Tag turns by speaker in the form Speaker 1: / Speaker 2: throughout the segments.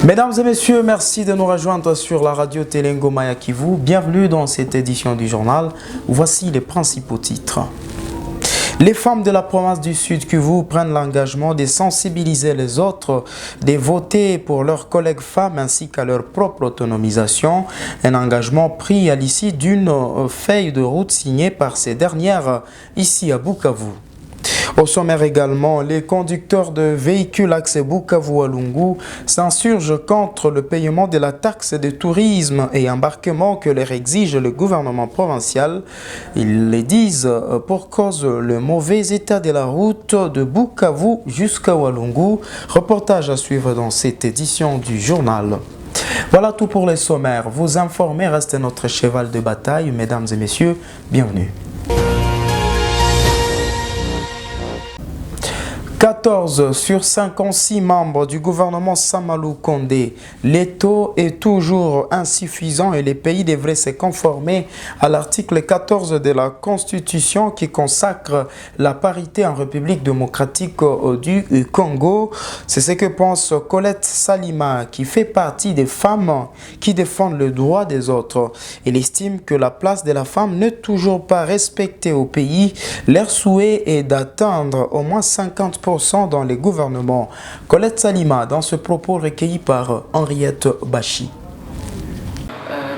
Speaker 1: Mesdames et messieurs, merci de nous rejoindre sur la radio Télengo Maya Kivu. Bienvenue dans cette édition du journal. Voici les principaux titres. Les femmes de la province du Sud Kivu prennent l'engagement de sensibiliser les autres, de voter pour leurs collègues femmes ainsi qu'à leur propre autonomisation. Un engagement pris à l'issue d'une feuille de route signée par ces dernières ici à Bukavu. Au sommaire également, les conducteurs de véhicules accès Bukavu-Walungu s'insurgent contre le paiement de la taxe de tourisme et embarquement que leur exige le gouvernement provincial. Ils le disent pour cause le mauvais état de la route de Bukavu jusqu'à Walungu. Reportage à suivre dans cette édition du journal. Voilà tout pour les sommaires. Vous informer reste notre cheval de bataille. Mesdames et messieurs, bienvenue. 14 sur 56 membres du gouvernement Samalou Kondé. Les taux est toujours insuffisant et les pays devraient se conformer à l'article 14 de la Constitution qui consacre la parité en République démocratique du Congo. C'est ce que pense Colette Salima, qui fait partie des femmes qui défendent le droit des autres. Elle estime que la place de la femme n'est toujours pas respectée au pays. Leur souhait est d'atteindre au moins 50% dans les gouvernements. Colette Salima, dans ce propos recueilli par Henriette Bachi.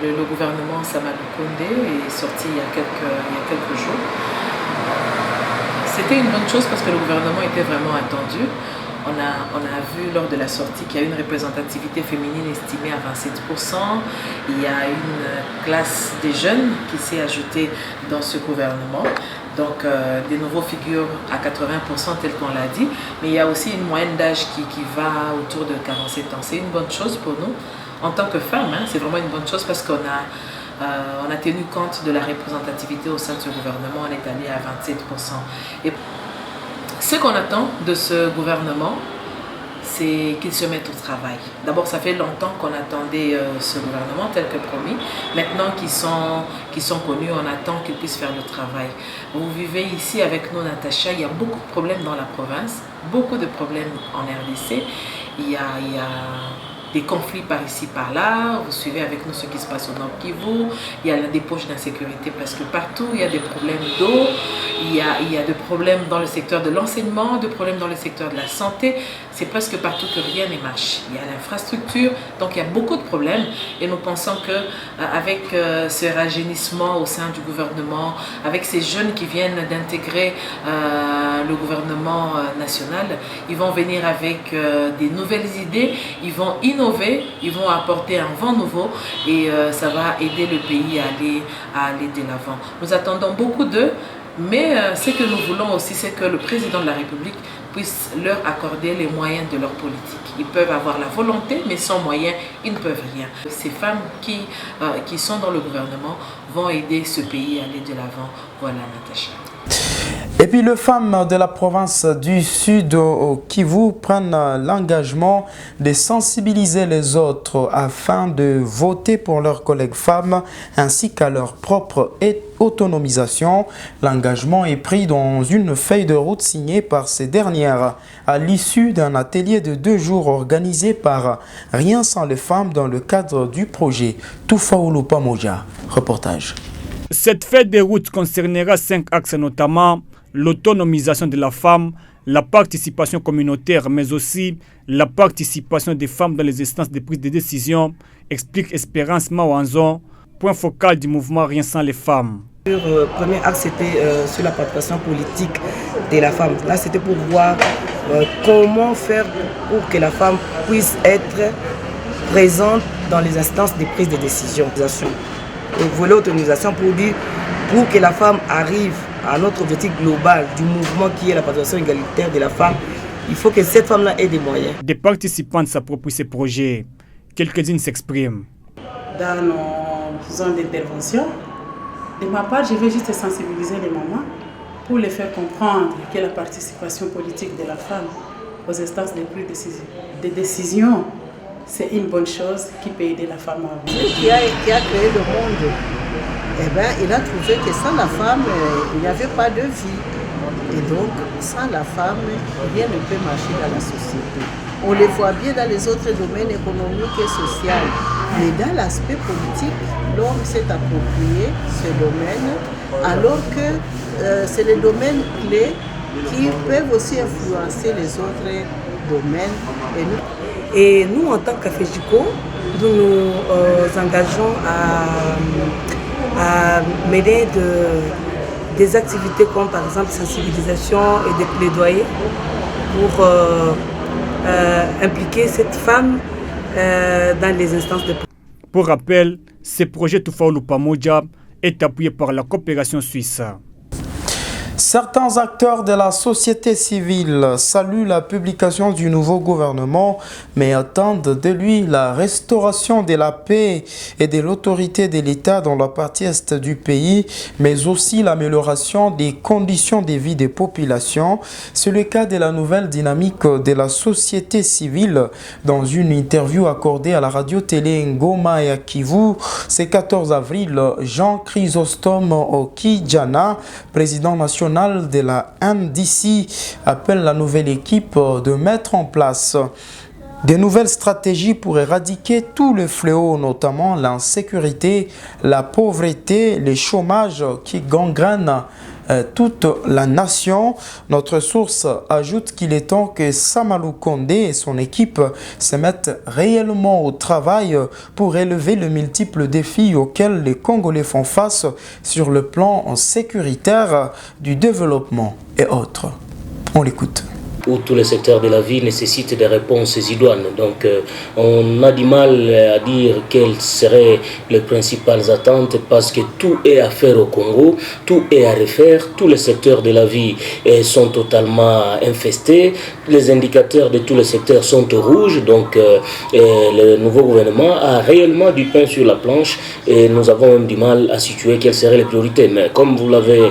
Speaker 2: Le gouvernement Samalou Kondé est sorti il y a quelques jours. C'était une bonne chose parce que le gouvernement était vraiment attendu. On a vu lors de la sortie qu'il y a une représentativité féminine estimée à 27%. Il y a une classe des jeunes qui s'est ajoutée dans ce gouvernement. Donc des nouveaux figures à 80% tel qu'on l'a dit. Mais il y a aussi une moyenne d'âge qui va autour de 47 ans. C'est une bonne chose pour nous. En tant que femmes, c'est vraiment une bonne chose parce qu'on a tenu compte de la représentativité au sein de ce gouvernement. On est allé à 27%. Et ce qu'on attend de ce gouvernement, c'est qu'ils se mettent au travail. D'abord, ça fait longtemps qu'on attendait ce gouvernement tel que promis. Maintenant qu'ils sont connus, on attend qu'ils puissent faire le travail. Vous vivez ici avec nous, Natacha, il y a beaucoup de problèmes dans la province, beaucoup de problèmes en RDC. Il y a des conflits par ici, par là. Vous suivez avec nous ce qui se passe au Nord Kivu. Il y a des poches d'insécurité presque partout. Il y a des problèmes d'eau. Il y a des problèmes dans le secteur de l'enseignement, des problèmes dans le secteur de la santé. C'est presque partout que rien ne marche. Il y a l'infrastructure. Donc il y a beaucoup de problèmes. Et nous pensons qu'avec ce rajeunissement au sein du gouvernement, avec ces jeunes qui viennent d'intégrer le gouvernement national, ils vont venir avec des nouvelles idées. Ils vont innover, ils vont apporter un vent nouveau et ça va aider le pays à aller de l'avant. Nous attendons beaucoup d'eux, mais ce que nous voulons aussi, c'est que le président de la République puisse leur accorder les moyens de leur politique. Ils peuvent avoir la volonté, mais sans moyens, ils ne peuvent rien. Ces femmes qui sont dans le gouvernement vont aider ce pays à aller de l'avant. Voilà, Natacha.
Speaker 1: Et puis les femmes de la province du Sud Kivu prennent l'engagement de sensibiliser les autres afin de voter pour leurs collègues femmes ainsi qu'à leur propre autonomisation. L'engagement est pris dans une feuille de route signée par ces dernières à l'issue d'un atelier de 2 jours organisé par Rien sans les femmes dans le cadre du projet Toufaoulou Pamoja. Reportage.
Speaker 3: Cette feuille de route concernera 5 axes, notamment l'autonomisation de la femme, la participation communautaire, mais aussi la participation des femmes dans les instances de prise de décision, explique Espérance Mawanzon, point focal du mouvement Rien sans les femmes.
Speaker 4: Le premier axe, c'était sur la participation politique de la femme. Là, c'était pour voir comment faire pour que la femme puisse être présente dans les instances de prise de décision. Le volet autonomisation pour que la femme arrive à notre objectif global du mouvement qui est la participation égalitaire de la femme, il faut que cette femme-là ait des moyens.
Speaker 3: Des participants s'approprient ces projets. Quelques-unes s'expriment.
Speaker 5: Dans nos zones d'intervention, de ma part, je vais juste sensibiliser les mamans pour les faire comprendre que la participation politique de la femme aux instances de prise de décision c'est une bonne chose qui peut aider la femme à avancer.
Speaker 6: Qui a créé le monde, eh ben, il a trouvé que sans la femme, il n'y avait pas de vie. Et donc, sans la femme, rien ne peut marcher dans la société. On le voit bien dans les autres domaines économiques et sociaux. Mais dans l'aspect politique, l'homme s'est approprié ce domaine, alors que c'est les domaines clés qui peuvent aussi influencer les autres domaines.
Speaker 4: Et nous, en tant qu'AFEJICO, nous nous engageons à mener des activités comme par exemple sensibilisation et des plaidoyers pour impliquer cette femme dans les instances de...
Speaker 3: Pour rappel, ce projet Tufaulu Pamoja est appuyé par la coopération suisse.
Speaker 1: Certains acteurs de la société civile saluent la publication du nouveau gouvernement, mais attendent de lui la restauration de la paix et de l'autorité de l'État dans la partie est du pays, mais aussi l'amélioration des conditions de vie des populations. C'est le cas de la nouvelle dynamique de la société civile. Dans une interview accordée à la radio-télé Ngoma et à Kivu, ce 14 avril, Jean Chrysostome Okidjana, président national de la NDC, appelle la nouvelle équipe de mettre en place de nouvelles stratégies pour éradiquer tous les fléaux, notamment l'insécurité, la pauvreté, le chômage qui gangrènent toute la nation. Notre source ajoute qu'il est temps que Samalou Kondé et son équipe se mettent réellement au travail pour relever les multiples défis auxquels les Congolais font face sur le plan sécuritaire, du développement et autres. On l'écoute.
Speaker 7: Où tous les secteurs de la vie nécessitent des réponses idoines. Donc on a du mal à dire quelles seraient les principales attentes parce que tout est à faire au Congo, tout est à refaire, tous les secteurs de la vie sont totalement infestés, les indicateurs de tous les secteurs sont au rouge, donc le nouveau gouvernement a réellement du pain sur la planche et nous avons même du mal à situer quelles seraient les priorités. Mais comme vous l'avez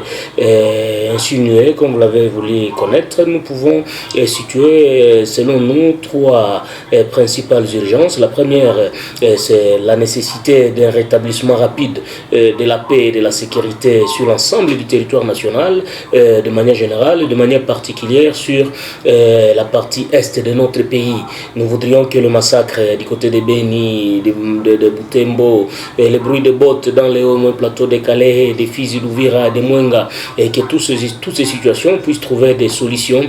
Speaker 7: insinué, comme vous l'avez voulu connaître, nous pouvons situer selon nous trois principales urgences. La première, c'est la nécessité d'un rétablissement rapide de la paix et de la sécurité sur l'ensemble du territoire national, de manière générale et de manière particulière sur la partie est de notre pays. Nous voudrions que le massacre du côté de Beni, de Butembo, les bruits de bottes dans les hauts plateaux de Calais, des Fizi, d'Ouvira, de Mwenga, et que toutes ces situations puissent trouver des solutions,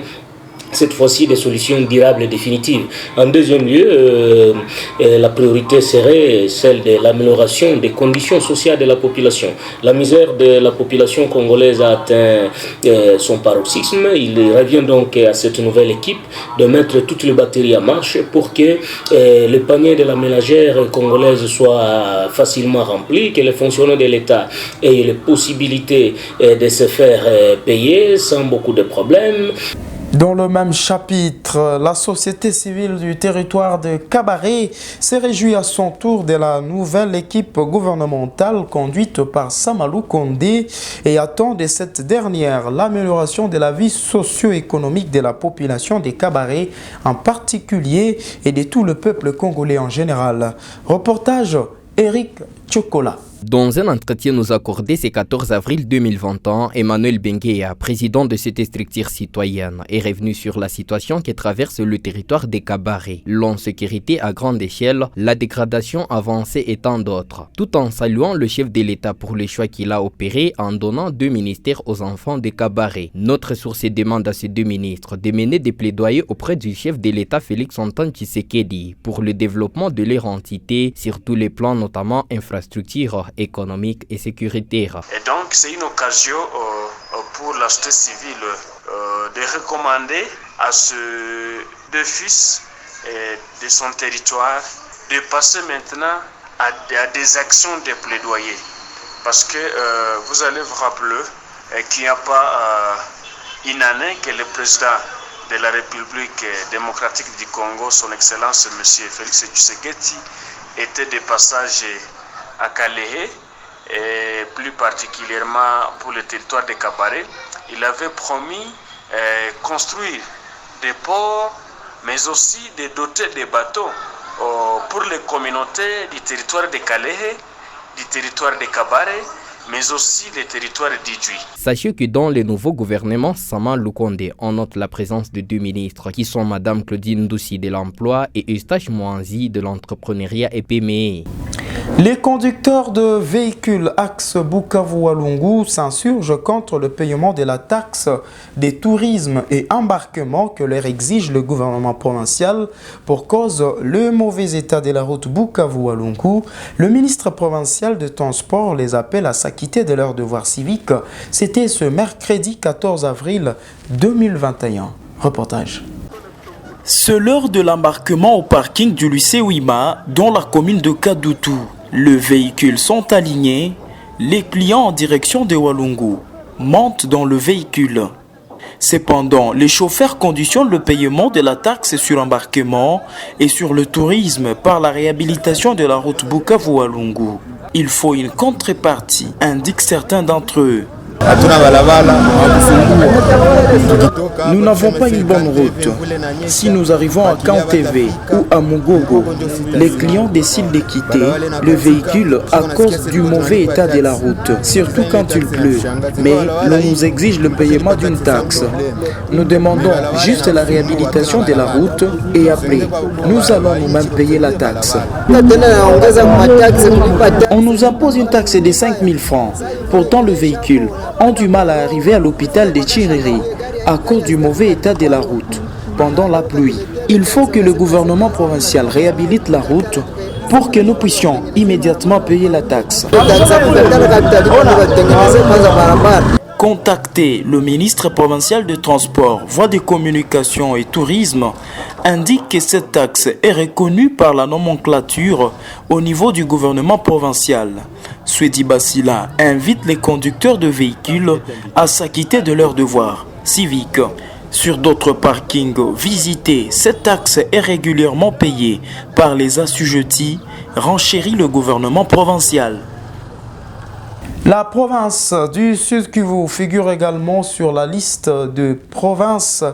Speaker 7: cette fois-ci des solutions durables et définitives. En deuxième lieu, la priorité serait celle de l'amélioration des conditions sociales de la population. La misère de la population congolaise a atteint son paroxysme. Il revient donc à cette nouvelle équipe de mettre toutes les batteries en marche pour que le panier de la ménagère congolaise soit facilement rempli, que les fonctionnaires de l'État aient les possibilités de se faire payer sans beaucoup de problèmes.
Speaker 1: Dans le même chapitre, la société civile du territoire de Kabaré s'est réjouie à son tour de la nouvelle équipe gouvernementale conduite par Samalou Kondé et attend de cette dernière l'amélioration de la vie socio-économique de la population de Kabaré en particulier et de tout le peuple congolais en général. Reportage Eric Chocolat.
Speaker 8: Dans un entretien nous accordé ce 14 avril 2021, Emmanuel Benguea, président de cette structure citoyenne, est revenu sur la situation qui traverse le territoire des Kabaré, l'insécurité à grande échelle, la dégradation avancée et tant d'autres, tout en saluant le chef de l'État pour le choix qu'il a opéré en donnant 2 ministères aux enfants des Kabaré. Notre source demande à ces 2 ministres de mener des plaidoyers auprès du chef de l'État Félix Antoine Tshisekedi pour le développement de leur entité sur tous les plans, notamment infrastructures économique et sécuritaire.
Speaker 9: Et donc c'est une occasion pour la société civile de recommander à ce 2 fils de son territoire de passer maintenant à des actions de plaidoyer. Parce que vous allez vous rappeler qu'il n'y a pas une année que le président de la République démocratique du Congo, son Excellence M. Félix Tshisekedi, était de passage à Calais et plus particulièrement pour le territoire de Kabaré. Il avait promis construire des ports mais aussi de doter des bateaux pour les communautés du territoire de Kalehe, du territoire de Kabare, mais aussi les territoires d'Idjui.
Speaker 8: Sachez que dans le nouveau gouvernement Sama Lukonde, on note la présence de 2 ministres qui sont Madame Claudine Doussi de l'Emploi et Eustache Mouanzi de l'Entrepreneuriat et PME.
Speaker 1: Les conducteurs de véhicules axe Bukavu-Walungu s'insurgent contre le paiement de la taxe des tourismes et embarquements que leur exige le gouvernement provincial pour cause le mauvais état de la route Bukavu-Walungu. Le ministre provincial de Transport les appelle à s'acquitter de leurs devoirs civiques. C'était ce mercredi 14 avril 2021. Reportage. C'est l'heure de l'embarquement au parking du lycée Ouima dans la commune de Kadoutou. Les véhicules sont alignés. Les clients en direction de Walungu montent dans le véhicule. Cependant, les chauffeurs conditionnent le paiement de la taxe sur embarquement et sur le tourisme par la réhabilitation de la route Bukavu-Walungu. Il faut une contrepartie, indiquent certains d'entre eux. Nous n'avons pas une bonne route. Si nous arrivons à Kanteve ou à Mugogo, les clients décident de quitter le véhicule à cause du mauvais état de la route, surtout quand il pleut. Mais l'on nous exige le paiement d'une taxe. Nous demandons juste la réhabilitation de la route et après, nous allons nous-mêmes payer la taxe. On nous impose une taxe de 5 000 francs. Pourtant, le véhicule ont du mal à arriver à l'hôpital de Chiriri à cause du mauvais état de la route pendant la pluie. Il faut que le gouvernement provincial réhabilite la route pour que nous puissions immédiatement payer la taxe. Contacter le ministre provincial de Transport, Voies de Communication et Tourisme indique que cette taxe est reconnue par la nomenclature au niveau du gouvernement provincial. Swedi Basila invite les conducteurs de véhicules à s'acquitter de leurs devoirs civiques. Sur d'autres parkings visités, cette taxe est régulièrement payée par les assujettis, renchérit le gouvernement provincial. La province du Sud-Kivu figure également sur la liste de provinces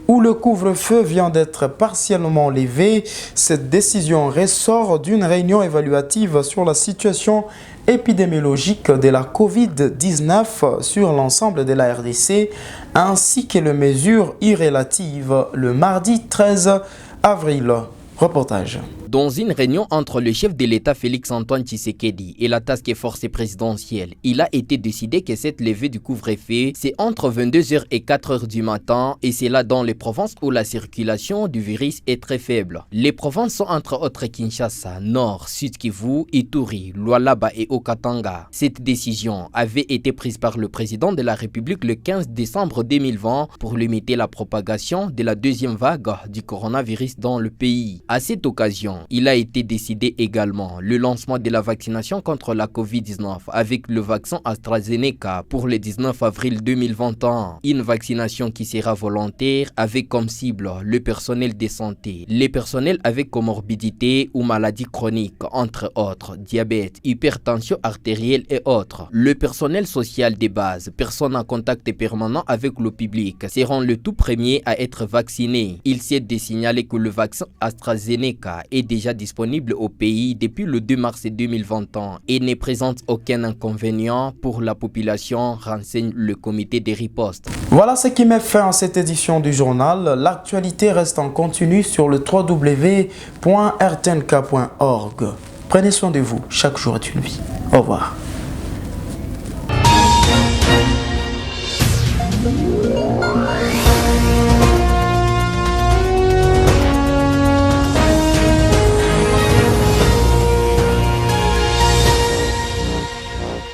Speaker 1: où le couvre-feu vient d'être partiellement levé. Cette décision ressort d'une réunion évaluative sur la situation épidémiologique de la Covid-19 sur l'ensemble de la RDC, ainsi que les mesures irrélatives le mardi 13 avril. Reportage.
Speaker 8: Dans une réunion entre le chef de l'État Félix-Antoine Tshisekedi et la task force présidentielle, il a été décidé que cette levée du couvre-feu, c'est entre 22h et 4h du matin, et c'est là dans les provinces où la circulation du virus est très faible. Les provinces sont entre autres Kinshasa, Nord, Sud-Kivu, Ituri, Lualaba et Okatanga. Cette décision avait été prise par le président de la République le 15 décembre 2020 pour limiter la propagation de la deuxième vague du coronavirus dans le pays. À cette occasion, il a été décidé également le lancement de la vaccination contre la Covid-19 avec le vaccin AstraZeneca pour le 19 avril 2021. Une vaccination qui sera volontaire avec comme cible le personnel de santé, les personnels avec comorbidité ou maladies chroniques, entre autres, diabète, hypertension artérielle et autres. Le personnel social de base, personnes en contact permanent avec le public, seront le tout premier à être vaccinés. Il s'est de signaler que le vaccin AstraZeneca est déjà disponible au pays depuis le 2 mars 2021 et ne présente aucun inconvénient pour la population, renseigne le comité des ripostes.
Speaker 1: Voilà ce qui met fin à cette édition du journal. L'actualité reste en continu sur le www.rtnk.org. Prenez soin de vous, chaque jour est une vie. Au revoir.